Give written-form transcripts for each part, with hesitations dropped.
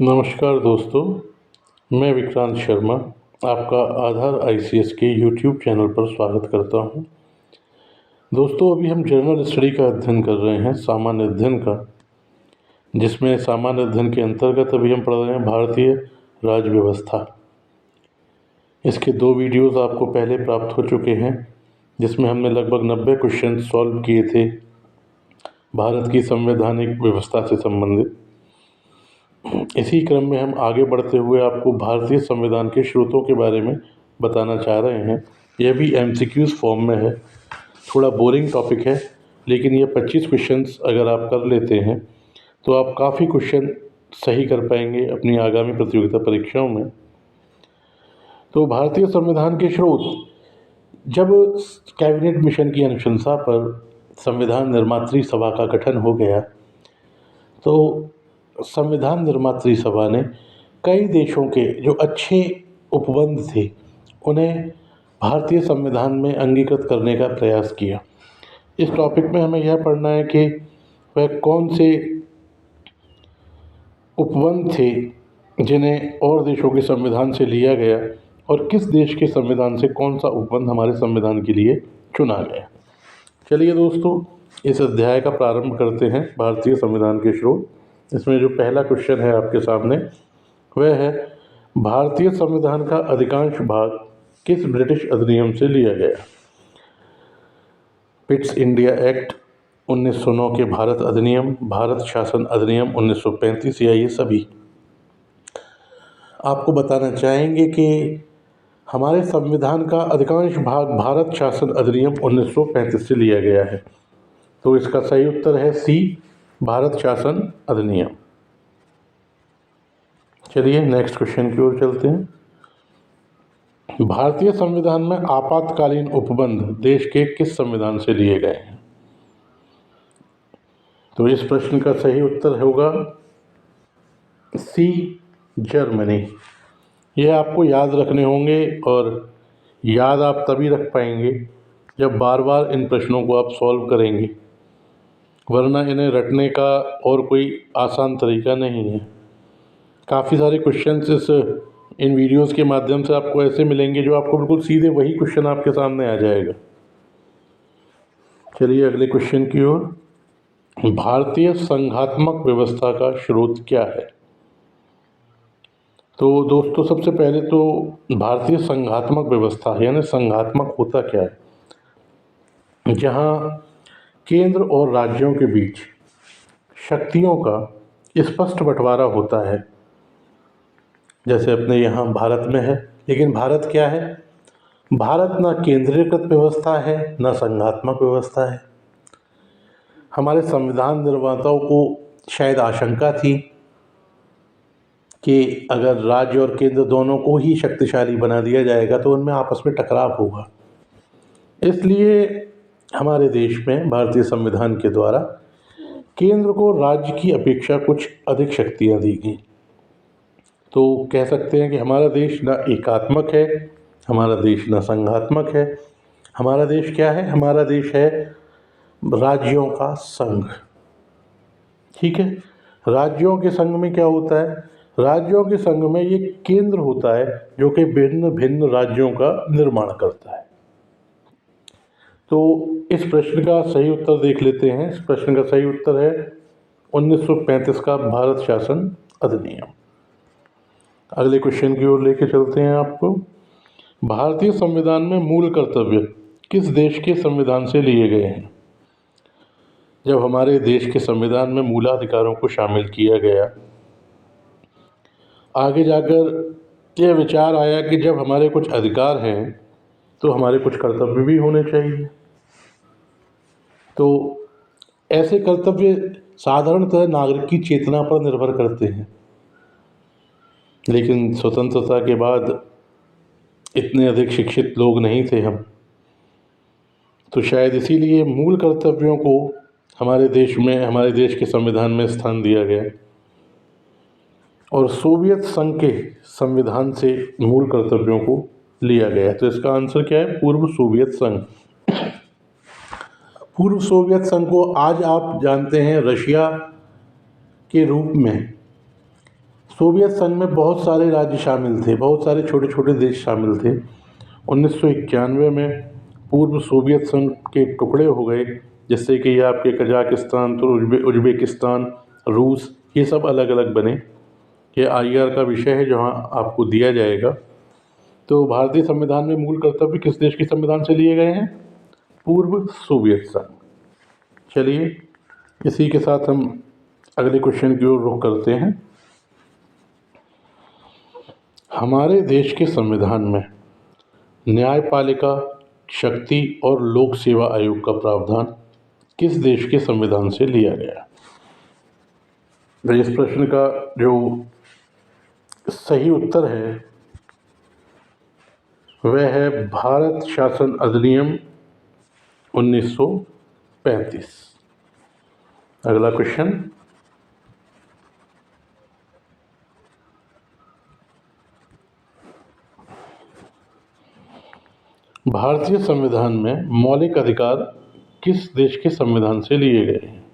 नमस्कार दोस्तों, मैं विक्रांत शर्मा आपका आधार आईसीएस के यूट्यूब चैनल पर स्वागत करता हूं। दोस्तों, अभी हम जनरल स्टडी का अध्ययन कर रहे हैं, सामान्य अध्ययन का, जिसमें सामान्य अध्ययन के अंतर्गत अभी हम पढ़ रहे हैं भारतीय राज्य व्यवस्था। इसके 2 वीडियोज़ आपको पहले प्राप्त हो चुके हैं, जिसमें हमने लगभग 90 क्वेश्चन सॉल्व किए थे भारत की संवैधानिक व्यवस्था से संबंधित। इसी क्रम में हम आगे बढ़ते हुए आपको भारतीय संविधान के स्रोतों के बारे में बताना चाह रहे हैं। यह भी एमसीक्यूज़ फॉर्म में है। थोड़ा बोरिंग टॉपिक है, लेकिन ये 25 क्वेश्चंस अगर आप कर लेते हैं तो आप काफ़ी क्वेश्चन सही कर पाएंगे अपनी आगामी प्रतियोगिता परीक्षाओं में। तो भारतीय संविधान के स्रोत, जब कैबिनेट मिशन की अनुशंसा पर संविधान निर्मात्री सभा का गठन हो गया, तो संविधान निर्मात्री सभा ने कई देशों के जो अच्छे उपबंध थे उन्हें भारतीय संविधान में अंगीकृत करने का प्रयास किया। इस टॉपिक में हमें यह पढ़ना है कि वह कौन से उपबंध थे जिन्हें और देशों के संविधान से लिया गया और किस देश के संविधान से कौन सा उपबंध हमारे संविधान के लिए चुना गया। चलिए दोस्तों, इस अध्याय का प्रारंभ करते हैं, भारतीय संविधान के स्रोत। इसमें जो पहला क्वेश्चन है आपके सामने वह है, भारतीय संविधान का अधिकांश भाग किस ब्रिटिश अधिनियम से लिया गया। पिट्स इंडिया एक्ट 1909 के भारत अधिनियम, भारत शासन अधिनियम 1935 या ये सभी। आपको बताना चाहेंगे कि हमारे संविधान का अधिकांश भाग भारत शासन अधिनियम 1935 से लिया गया है। तो इसका सही उत्तर है सी, भारत शासन अधिनियम। चलिए नेक्स्ट क्वेश्चन की ओर चलते हैं। भारतीय संविधान में आपातकालीन उपबंध देश के किस संविधान से लिए गए हैं। तो इस प्रश्न का सही उत्तर होगा सी, जर्मनी। यह आपको याद रखने होंगे और याद आप तभी रख पाएंगे जब बार बार इन प्रश्नों को आप सॉल्व करेंगे, वरना इन्हें रटने का और कोई आसान तरीका नहीं है। काफ़ी सारे क्वेश्चंस इन वीडियोस के माध्यम से आपको ऐसे मिलेंगे जो आपको बिल्कुल सीधे वही क्वेश्चन आपके सामने आ जाएगा। चलिए अगले क्वेश्चन की ओर। भारतीय संघात्मक व्यवस्था का स्रोत क्या है। तो दोस्तों, सबसे पहले तो भारतीय संघात्मक व्यवस्था यानी संघात्मक होता क्या है। जहाँ केंद्र और राज्यों के बीच शक्तियों का स्पष्ट बंटवारा होता है, जैसे अपने यहाँ भारत में है। लेकिन भारत क्या है? भारत ना केंद्रीकृत व्यवस्था है, ना संघात्मक व्यवस्था है। हमारे संविधान निर्माताओं को शायद आशंका थी कि अगर राज्य और केंद्र दोनों को ही शक्तिशाली बना दिया जाएगा तो उनमें आपस में टकराव होगा। इसलिए हमारे देश में भारतीय संविधान के द्वारा केंद्र को राज्य की अपेक्षा कुछ अधिक शक्तियाँ दी गई। तो कह सकते हैं कि हमारा देश ना एकात्मक है, हमारा देश ना संघात्मक है। हमारा देश क्या है? हमारा देश है राज्यों का संघ। ठीक है। राज्यों के संघ में क्या होता है? राज्यों के संघ में ये केंद्र होता है जो कि भिन्न भिन्न राज्यों का निर्माण करता है। तो इस प्रश्न का सही उत्तर देख लेते हैं। इस प्रश्न का सही उत्तर है 1935 का भारत शासन अधिनियम। अगले क्वेश्चन की ओर लेके चलते हैं आपको। भारतीय संविधान में मूल कर्तव्य किस देश के संविधान से लिए गए हैं। जब हमारे देश के संविधान में मूलाधिकारों को शामिल किया गया, आगे जाकर यह विचार आया कि जब हमारे कुछ अधिकार हैं तो हमारे कुछ कर्तव्य भी होने चाहिए। तो ऐसे कर्तव्य साधारणतः नागरिक की चेतना पर निर्भर करते हैं, लेकिन स्वतंत्रता के बाद इतने अधिक शिक्षित लोग नहीं थे हम, तो शायद इसीलिए मूल कर्तव्यों को हमारे देश में, हमारे देश के संविधान में स्थान दिया गया और सोवियत संघ के संविधान से मूल कर्तव्यों को लिया गया। तो इसका आंसर क्या है? पूर्व सोवियत संघ। पूर्व सोवियत संघ को आज आप जानते हैं रशिया के रूप में। सोवियत संघ में बहुत सारे राज्य शामिल थे, बहुत सारे छोटे छोटे देश शामिल थे। 1991 में पूर्व सोवियत संघ के टुकड़े हो गए, जिससे कि ये आपके कजाकिस्तान, तो उज्बेकिस्तान, रूस, ये सब अलग अलग बने। ये IR का विषय है जहाँ आपको दिया जाएगा। तो भारतीय संविधान में मूल कर्तव्य किस देश के संविधान से लिए गए हैं? पूर्व सोवियत संघ। चलिए इसी के साथ हम अगले क्वेश्चन की ओर रुख करते हैं। हमारे देश के संविधान में न्यायपालिका शक्ति और लोक सेवा आयोग का प्रावधान किस देश के संविधान से लिया गया? तो इस प्रश्न का जो सही उत्तर है वह है भारत शासन अधिनियम 1935। अगला क्वेश्चन, भारतीय संविधान में मौलिक अधिकार किस देश के संविधान से लिए गए हैं?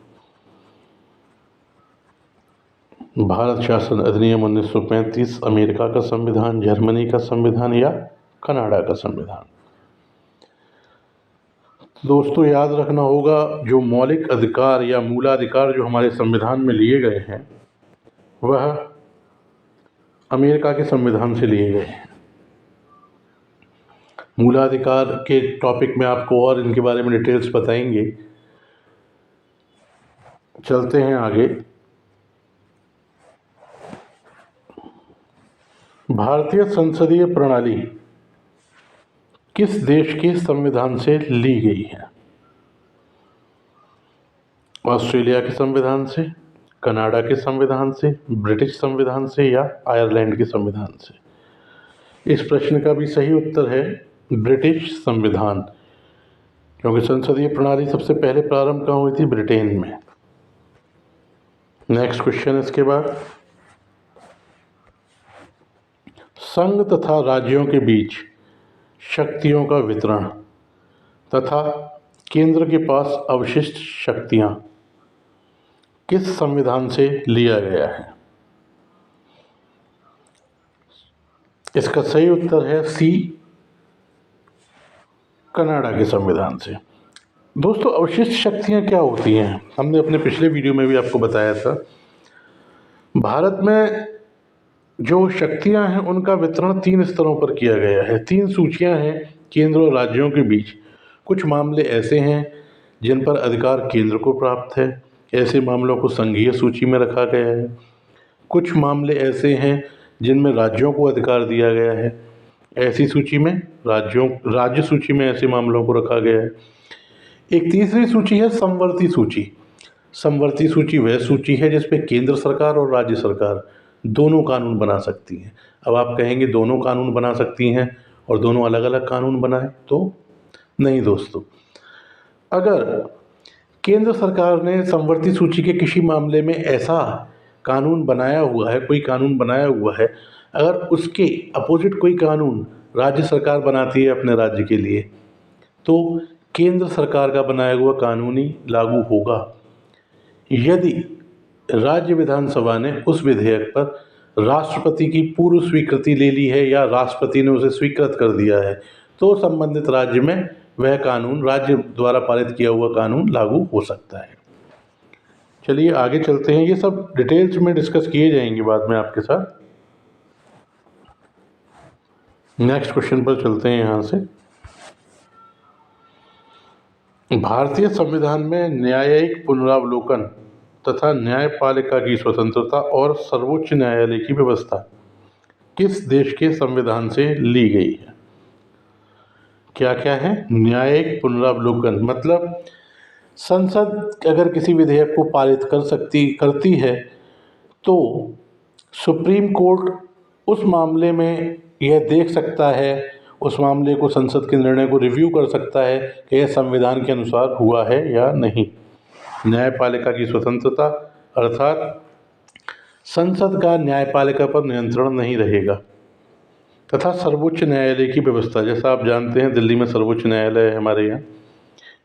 भारत शासन अधिनियम 1935 अमेरिका का संविधान, जर्मनी का संविधान या कनाडा का संविधान? दोस्तों याद रखना होगा, जो मौलिक अधिकार या मूलाधिकार जो हमारे संविधान में लिए गए हैं वह अमेरिका के संविधान से लिए गए हैं। मूलाधिकार के टॉपिक में आपको और इनके बारे में डिटेल्स बताएंगे। चलते हैं आगे। भारतीय संसदीय प्रणाली किस देश के संविधान से ली गई है? ऑस्ट्रेलिया के संविधान से, कनाडा के संविधान से, ब्रिटिश संविधान से या आयरलैंड के संविधान से? इस प्रश्न का भी सही उत्तर है ब्रिटिश संविधान, क्योंकि संसदीय प्रणाली सबसे पहले प्रारंभ कहाँ हुई थी? ब्रिटेन में। नेक्स्ट क्वेश्चन इसके बाद, संघ तथा राज्यों के बीच शक्तियों का वितरण तथा केंद्र के पास अवशिष्ट शक्तियां किस संविधान से लिया गया है? इसका सही उत्तर है सी, कनाडा के संविधान से। दोस्तों अवशिष्ट शक्तियां क्या होती हैं? हमने अपने पिछले वीडियो में भी आपको बताया था। भारत में जो शक्तियां हैं उनका वितरण 3 स्तरों पर किया गया है। 3 सूचियां हैं केंद्र और राज्यों के बीच। कुछ मामले ऐसे हैं जिन पर अधिकार केंद्र को प्राप्त है, ऐसे मामलों को संघीय सूची में रखा गया है। कुछ मामले ऐसे हैं जिनमें राज्यों को अधिकार दिया गया है, ऐसी सूची में राज्य सूची में ऐसे मामलों को रखा गया है। एक तीसरी सूची है समवर्ती सूची। समवर्ती सूची वह सूची है जिसपे केंद्र सरकार और राज्य सरकार दोनों कानून बना सकती हैं। अब आप कहेंगे दोनों कानून बना सकती हैं और दोनों अलग अलग कानून बनाए, तो नहीं दोस्तों। अगर केंद्र सरकार ने समवर्ती सूची के किसी मामले में ऐसा कानून बनाया हुआ है, कोई कानून बनाया हुआ है, अगर उसके अपोजिट कोई कानून राज्य सरकार बनाती है अपने राज्य के लिए, तो केंद्र सरकार का बनाया हुआ कानून ही लागू होगा। यदि राज्य विधानसभा ने उस विधेयक पर राष्ट्रपति की पूर्व स्वीकृति ले ली है या राष्ट्रपति ने उसे स्वीकृत कर दिया है, तो संबंधित राज्य में वह कानून, राज्य द्वारा पारित किया हुआ कानून लागू हो सकता है। चलिए आगे चलते हैं। ये सब डिटेल्स में डिस्कस किए जाएंगे बाद में आपके साथ। नेक्स्ट क्वेश्चन पर चलते हैं। यहाँ से भारतीय संविधान में न्यायिक पुनरावलोकन तथा न्यायपालिका की स्वतंत्रता और सर्वोच्च न्यायालय की व्यवस्था किस देश के संविधान से ली गई है? क्या क्या है? न्यायिक पुनरावलोकन मतलब संसद अगर किसी विधेयक को पारित करती है तो सुप्रीम कोर्ट उस मामले में यह देख सकता है, उस मामले को, संसद के निर्णय को रिव्यू कर सकता है कि यह संविधान के अनुसार हुआ है या नहीं। न्यायपालिका की स्वतंत्रता अर्थात संसद का न्यायपालिका पर नियंत्रण नहीं रहेगा, तथा सर्वोच्च न्यायालय की व्यवस्था, जैसा आप जानते हैं दिल्ली में सर्वोच्च न्यायालय है हमारे यहाँ।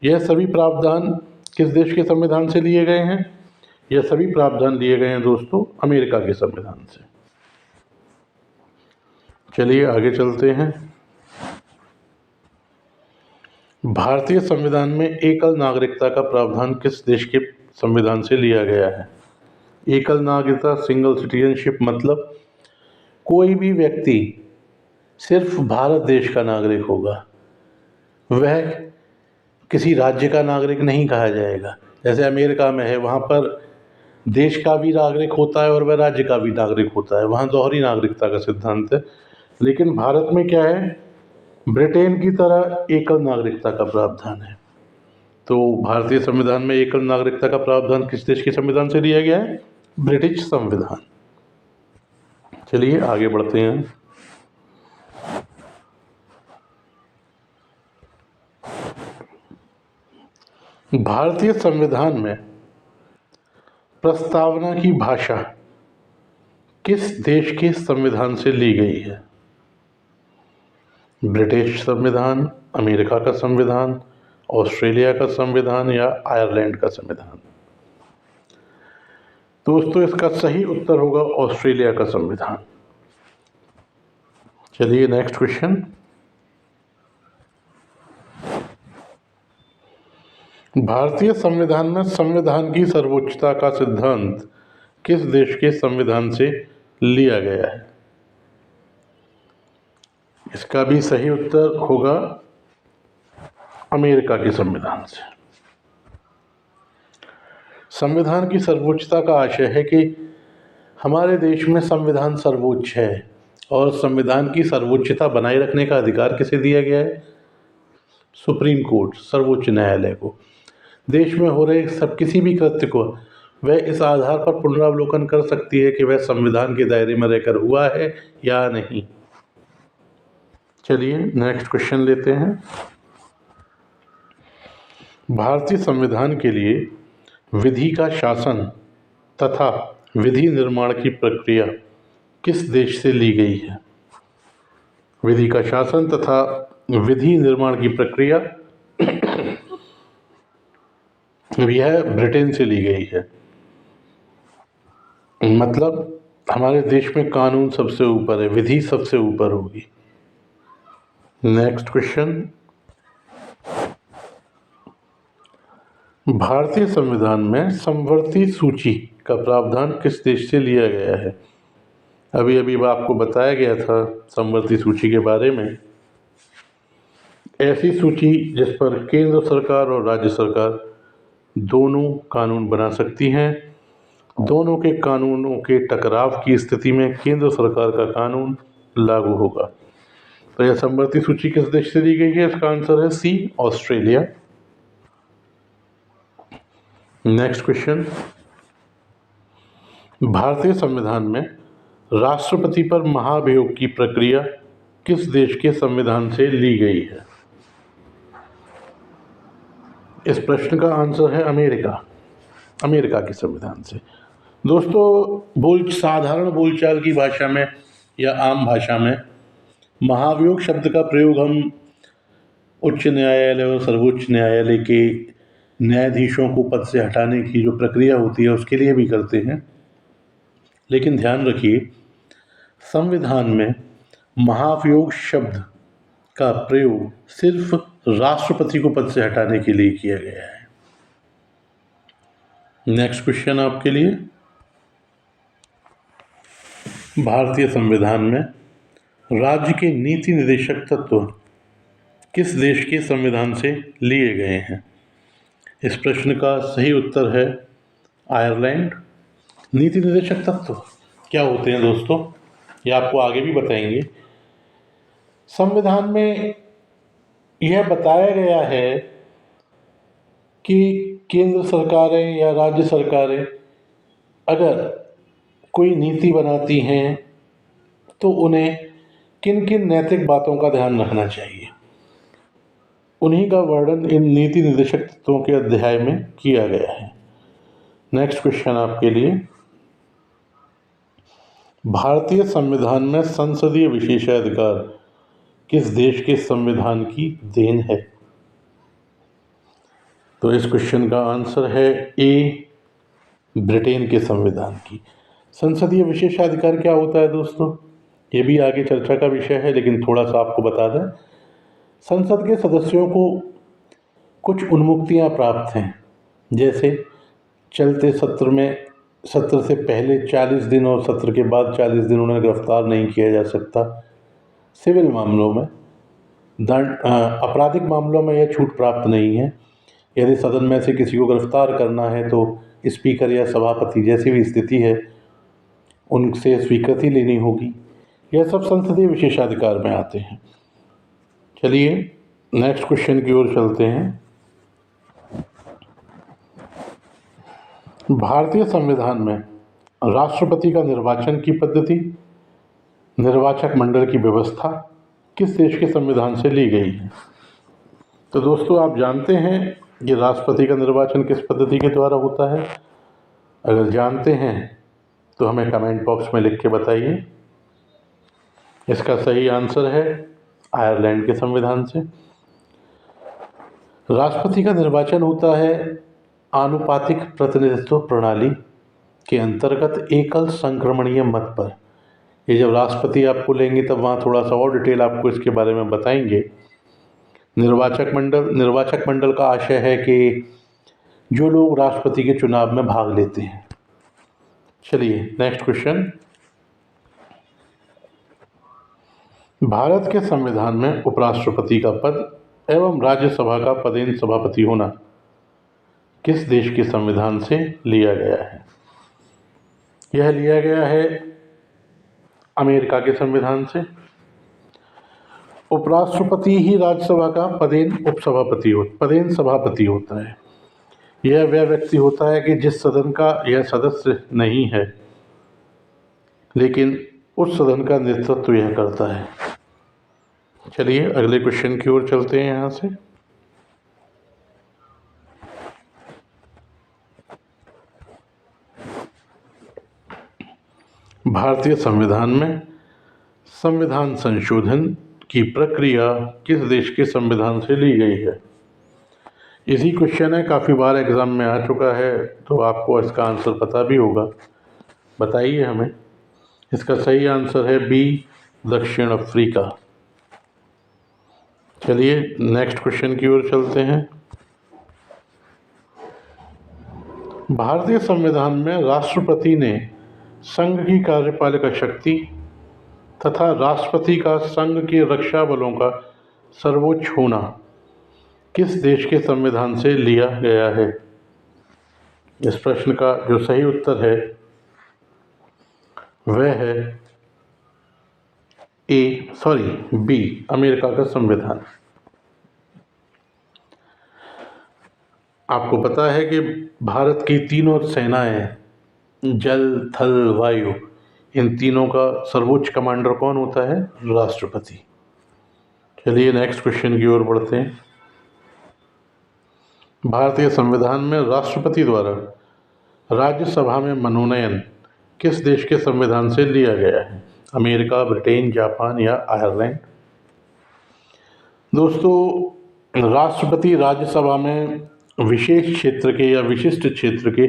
यह सभी प्रावधान किस देश के संविधान से लिए गए हैं? यह सभी प्रावधान लिए गए हैं दोस्तों अमेरिका के संविधान से। चलिए आगे चलते हैं। भारतीय संविधान में एकल नागरिकता का प्रावधान किस देश के संविधान से लिया गया है? एकल नागरिकता, सिंगल सिटीजनशिप, मतलब कोई भी व्यक्ति सिर्फ भारत देश का नागरिक होगा, वह किसी राज्य का नागरिक नहीं कहा जाएगा। जैसे अमेरिका में है, वहाँ पर देश का भी नागरिक होता है और वह राज्य का भी नागरिक होता है, वहाँ दोहरी नागरिकता का सिद्धांत है। लेकिन भारत में क्या है, ब्रिटेन की तरह एकल नागरिकता का प्रावधान है। तो भारतीय संविधान में एकल नागरिकता का प्रावधान किस देश के संविधान से लिया गया है? ब्रिटिश संविधान। चलिए आगे बढ़ते हैं। भारतीय संविधान में प्रस्तावना की भाषा किस देश के संविधान से ली गई है? ब्रिटिश संविधान, अमेरिका का संविधान, ऑस्ट्रेलिया का संविधान या आयरलैंड का संविधान? दोस्तों इसका सही उत्तर होगा ऑस्ट्रेलिया का संविधान। चलिए नेक्स्ट क्वेश्चन। भारतीय संविधान में संविधान की सर्वोच्चता का सिद्धांत किस देश के संविधान से लिया गया है? इसका भी सही उत्तर होगा अमेरिका के संविधान से। संविधान की सर्वोच्चता का आशय है कि हमारे देश में संविधान सर्वोच्च है और संविधान की सर्वोच्चता बनाए रखने का अधिकार किसे दिया गया है? सुप्रीम कोर्ट, सर्वोच्च न्यायालय को। देश में हो रहे सब किसी भी कृत्य को वह इस आधार पर पुनरावलोकन कर सकती है कि वह संविधान के दायरे में रहकर हुआ है या नहीं। चलिए नेक्स्ट क्वेश्चन लेते हैं। भारतीय संविधान के लिए विधि का शासन तथा विधि निर्माण की प्रक्रिया किस देश से ली गई है? विधि का शासन तथा विधि निर्माण की प्रक्रिया यह ब्रिटेन से ली गई है। मतलब हमारे देश में कानून सबसे ऊपर है, विधि सबसे ऊपर होगी। Next question. भारतीय संविधान में समवर्ती सूची का प्रावधान किस देश से लिया गया है? अभी अभी आपको बताया गया था समवर्ती सूची के बारे में। ऐसी सूची जिस पर केंद्र सरकार और राज्य सरकार दोनों कानून बना सकती हैं। दोनों के कानूनों के टकराव की स्थिति में केंद्र सरकार का कानून लागू होगा। तो यह समवर्ती सूची किस देश से ली गई है? इसका आंसर है सी, ऑस्ट्रेलिया। Next question. भारतीय संविधान में राष्ट्रपति पर महाभियोग की प्रक्रिया किस देश के संविधान से ली गई है? इस प्रश्न का आंसर है अमेरिका के संविधान से। दोस्तों साधारण बोलचाल की भाषा में या आम भाषा में महाभियोग शब्द का प्रयोग हम उच्च न्यायालय और सर्वोच्च न्यायालय के न्यायाधीशों को पद से हटाने की जो प्रक्रिया होती है उसके लिए भी करते हैं। लेकिन ध्यान रखिए, संविधान में महाभियोग शब्द का प्रयोग सिर्फ राष्ट्रपति को पद से हटाने के लिए किया गया है। नेक्स्ट क्वेश्चन आपके लिए। भारतीय संविधान में राज्य के नीति निर्देशक तत्व किस देश के संविधान से लिए गए हैं? इस प्रश्न का सही उत्तर है आयरलैंड। नीति निर्देशक तत्व क्या होते हैं दोस्तों, ये आपको आगे भी बताएंगे। संविधान में यह बताया गया है कि केंद्र सरकारें या राज्य सरकारें अगर कोई नीति बनाती हैं तो उन्हें किन किन नैतिक बातों का ध्यान रखना चाहिए, उन्हीं का वर्णन इन नीति निर्देशक तत्वों के अध्याय में किया गया है। नेक्स्ट क्वेश्चन आपके लिए। भारतीय संविधान में संसदीय विशेषाधिकार किस देश के संविधान की देन है? तो इस क्वेश्चन का आंसर है ए, ब्रिटेन के संविधान की। संसदीय विशेषाधिकार क्या होता है दोस्तों? ये भी आगे चर्चा का विषय है, लेकिन थोड़ा सा आपको बता दें, संसद के सदस्यों को कुछ उन्मुक्तियां प्राप्त हैं। जैसे चलते सत्र से पहले 40 दिन और सत्र के बाद 40 दिन उन्हें गिरफ्तार नहीं किया जा सकता। सिविल मामलों में आपराधिक मामलों में यह छूट प्राप्त नहीं है। यदि सदन में से किसी को गिरफ्तार करना है तो स्पीकर या सभापति, जैसी भी स्थिति है, उनसे स्वीकृति लेनी होगी। यह सब संसदीय विशेषाधिकार में आते हैं। चलिए नेक्स्ट क्वेश्चन की ओर चलते हैं। भारतीय संविधान में राष्ट्रपति का निर्वाचन की पद्धति, निर्वाचक मंडल की व्यवस्था किस देश के संविधान से ली गई है? तो दोस्तों, आप जानते हैं कि राष्ट्रपति का निर्वाचन किस पद्धति के द्वारा होता है? अगर जानते हैं तो हमें कमेंट बॉक्स में लिख के बताइए। इसका सही आंसर है आयरलैंड के संविधान से। राष्ट्रपति का निर्वाचन होता है आनुपातिक प्रतिनिधित्व प्रणाली के अंतर्गत एकल संक्रमणीय मत पर। ये जब राष्ट्रपति आपको लेंगे तब वहाँ थोड़ा सा और डिटेल आपको इसके बारे में बताएंगे। निर्वाचक मंडल का आशय है कि जो लोग राष्ट्रपति के चुनाव में भाग लेते हैं। चलिए नेक्स्ट क्वेश्चन। भारत के संविधान में उपराष्ट्रपति का पद एवं राज्यसभा का पदेन सभापति होना किस देश के संविधान से लिया गया है? यह लिया गया है अमेरिका के संविधान से। उपराष्ट्रपति ही राज्यसभा का पदेन सभापति होता है। यह वह व्यक्ति होता है कि जिस सदन का यह सदस्य नहीं है, लेकिन उस सदन का नेतृत्व यह करता है। चलिए अगले क्वेश्चन की ओर चलते हैं। यहाँ से भारतीय संविधान में संविधान संशोधन की प्रक्रिया किस देश के संविधान से ली गई है? इसी क्वेश्चन है, काफ़ी बार एग्ज़ाम में आ चुका है, तो आपको इसका आंसर पता भी होगा। बताइए हमें। इसका सही आंसर है बी, दक्षिण अफ्रीका। चलिए नेक्स्ट क्वेश्चन की ओर चलते हैं। भारतीय संविधान में राष्ट्रपति ने संघ की कार्यपालिका शक्ति तथा राष्ट्रपति का संघ के रक्षा बलों का सर्वोच्च होना किस देश के संविधान से लिया गया है? इस प्रश्न का जो सही उत्तर है वह है बी, अमेरिका का संविधान। आपको पता है कि भारत की तीनों सेनाएं, जल, थल, वायु, इन तीनों का सर्वोच्च कमांडर कौन होता है? राष्ट्रपति। चलिए नेक्स्ट क्वेश्चन की ओर बढ़ते हैं। भारतीय संविधान में राष्ट्रपति द्वारा राज्यसभा में मनोनयन किस देश के संविधान से लिया गया है? अमेरिका, ब्रिटेन, जापान या आयरलैंड? दोस्तों, राष्ट्रपति राज्यसभा में विशेष क्षेत्र के या विशिष्ट क्षेत्र के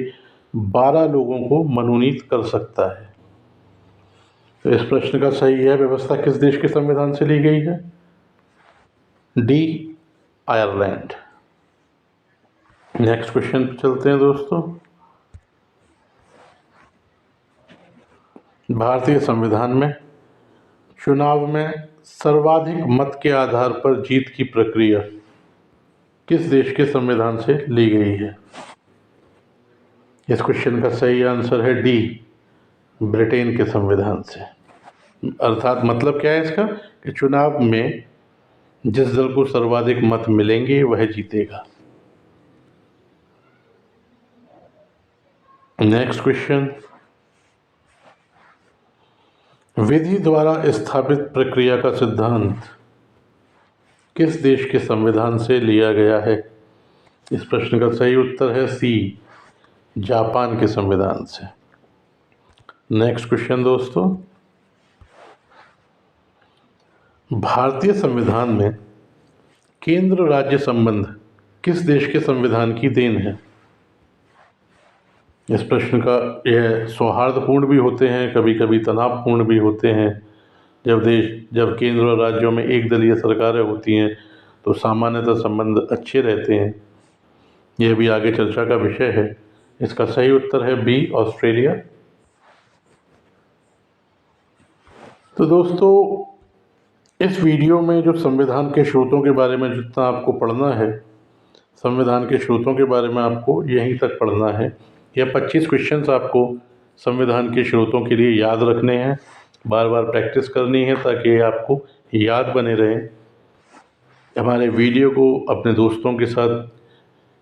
12 लोगों को मनोनीत कर सकता है। तो इस प्रश्न का सही है व्यवस्था किस देश के संविधान से ली गई है? D, Ireland. नेक्स्ट क्वेश्चन पर चलते हैं दोस्तों। भारतीय संविधान में चुनाव में सर्वाधिक मत के आधार पर जीत की प्रक्रिया किस देश के संविधान से ली गई है? इस क्वेश्चन का सही आंसर है डी, ब्रिटेन के संविधान से। अर्थात मतलब क्या है इसका कि चुनाव में जिस दल को सर्वाधिक मत मिलेंगे वह जीतेगा। Next question. विधि द्वारा स्थापित प्रक्रिया का सिद्धांत किस देश के संविधान से लिया गया है? इस प्रश्न का सही उत्तर है सी, जापान के संविधान से। नेक्स्ट क्वेश्चन दोस्तों। भारतीय संविधान में केंद्र राज्य संबंध किस देश के संविधान की देन है? इस प्रश्न का यह सौहार्दपूर्ण भी होते हैं, कभी कभी तनावपूर्ण भी होते हैं, जब केंद्र और राज्यों में एक दलीय सरकारें होती हैं तो सामान्यतः संबंध अच्छे रहते हैं। यह भी आगे चर्चा का विषय है। इसका सही उत्तर है बी, ऑस्ट्रेलिया। तो दोस्तों, इस वीडियो में जो संविधान के स्रोतों के बारे में जितना आपको पढ़ना है, संविधान के स्रोतों के बारे में आपको यहीं तक पढ़ना है। यह 25 क्वेश्चंस आपको संविधान के स्रोतों के लिए याद रखने हैं, बार बार प्रैक्टिस करनी है ताकि आपको याद बने रहे। हमारे वीडियो को अपने दोस्तों के साथ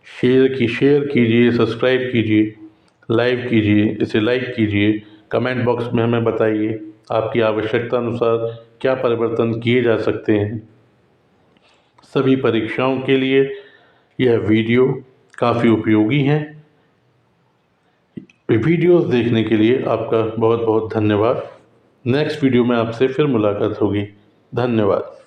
शेयर कीजिए, सब्सक्राइब कीजिए, इसे लाइक कीजिए। कमेंट बॉक्स में हमें बताइए आपकी आवश्यकता अनुसार क्या परिवर्तन किए जा सकते हैं। सभी परीक्षाओं के लिए यह वीडियो काफ़ी उपयोगी हैं। वीडियोस देखने के लिए आपका बहुत बहुत धन्यवाद। नेक्स्ट वीडियो में आपसे फिर मुलाकात होगी। धन्यवाद।